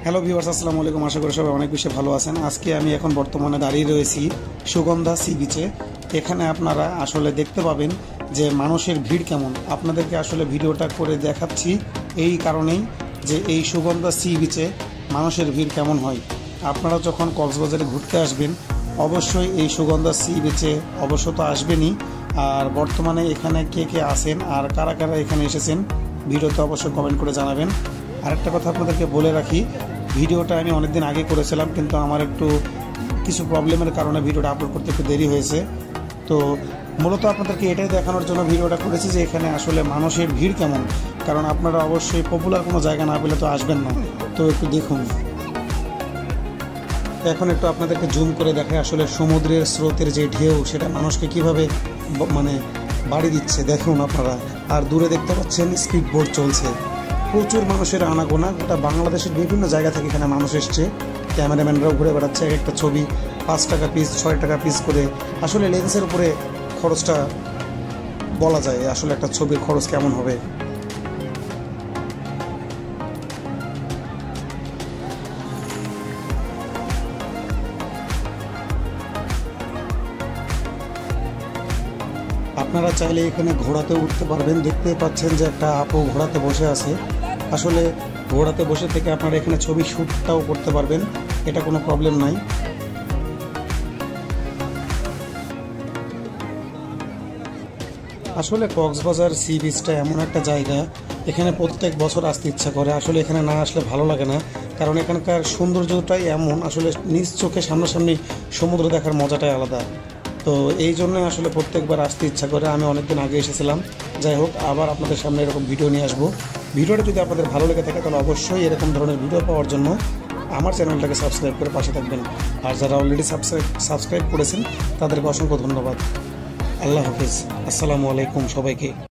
Hello viewers, আসসালামু আলাইকুম। আশা করি সবাই অনেক বেশি ভালো আছেন। আজকে আমি এখন বর্তমানে দাঁড়িয়ে রয়েছি সুগন্ধা সি বিচে। এখানে আপনারা আসলে দেখতে পাবেন যে মানুষের ভিড় কেমন। আপনাদেরকে আসলে ভিডিওটা করে দেখাচ্ছি এই কারণেই যে এই সুগন্ধা সি বিচে মানুষের ভিড় কেমন হয়। আপনারা যখন কক্সবাজারে ঘুরতে আসবেন অবশ্যই এই সুগন্ধা সি বিচে অবশ্য তো আসবেনই। আর বর্তমানে এখানে কে কে আসেন আর কারা কারা এখানে এসেছেন ভিডিওতে অবশ্যই কমেন্ট করে জানাবেন। আরেকটা কথা আপনাদেরকে বলে রাখি, ভিডিওটা আমি অনেকদিন আগে করেছিলাম, কিন্তু আমার একটু কিছু প্রবলেমের কারণে ভিডিওটা আপলোড করতে একটু দেরি হয়েছে। তো মূলত আপনাদেরকে এটাই দেখানোর জন্য ভিডিওটা করেছি যে এখানে আসলে মানুষের ভিড় কেমন, কারণ আপনারা অবশ্যই পপুলার কোনো জায়গা না পেলে তো আসবেন না। তো একটু দেখুন, এখন একটু আপনাদেরকে জুম করে দেখায় আসলে সমুদ্রের স্রোতের যে ঢেউ সেটা মানুষকে কীভাবে মানে বাড়ি দিচ্ছে দেখুন আপনারা। আর দূরে দেখতে পাচ্ছেন স্পিড বোট চলছে, প্রচুর মানুষের আনাগোনা। গোটা বাংলাদেশের বিভিন্ন জায়গা থেকে এখানে মানুষ এসছে, ক্যামেরাম্যানরাও ঘুরে বেড়াচ্ছে। এক একটা ছবি 5 টাকা পিস, 6 টাকা পিস করে। আসলে লেন্সের উপরে খরচটা বলা যায় আসলে একটা ছবির খরচ কেমন হবে। আপনারা চাইলে এখানে ঘোড়াতে উঠতে পারবেন। দেখতে পাচ্ছেন যে একটা আপু ঘোড়াতে বসে আছে। আসলে ঘোড়াতে বসে থেকে আপনারা এখানে ছবি শ্যুটটাও করতে পারবেন, এটা কোনো প্রবলেম নাই। আসলে কক্সবাজার সি বিচটা এমন একটা জায়গা, এখানে প্রত্যেক বছর আসতে ইচ্ছা করে। আসলে এখানে না আসলে ভালো লাগে না, কারণ এখানকার সৌন্দর্যটাই এমন। আসলে নিজ চোখে সামনাসামনি সমুদ্র দেখার মজাটাই আলাদা। তো এই জন্য আসলে প্রত্যেকবার আসতে ইচ্ছা করে। আমি অনেকদিন আগে এসেছিলাম। যাই হোক, আবার আপনাদের সামনে এরকম ভিডিও নিয়ে আসবো। ভিডিওটা যদি আপনাদের ভালো লেগে থাকে তাহলে অবশ্যই এরকম ধরনের ভিডিও পাওয়ার জন্য আমার চ্যানেলটাকে সাবস্ক্রাইব করে পাশে থাকবেন। আর যারা অলরেডি সাবস্ক্রাইব করেছেন তাদেরকে অসংখ্য ধন্যবাদ। আল্লাহ হাফিজ, আসসালামু আলাইকুম সবাইকে।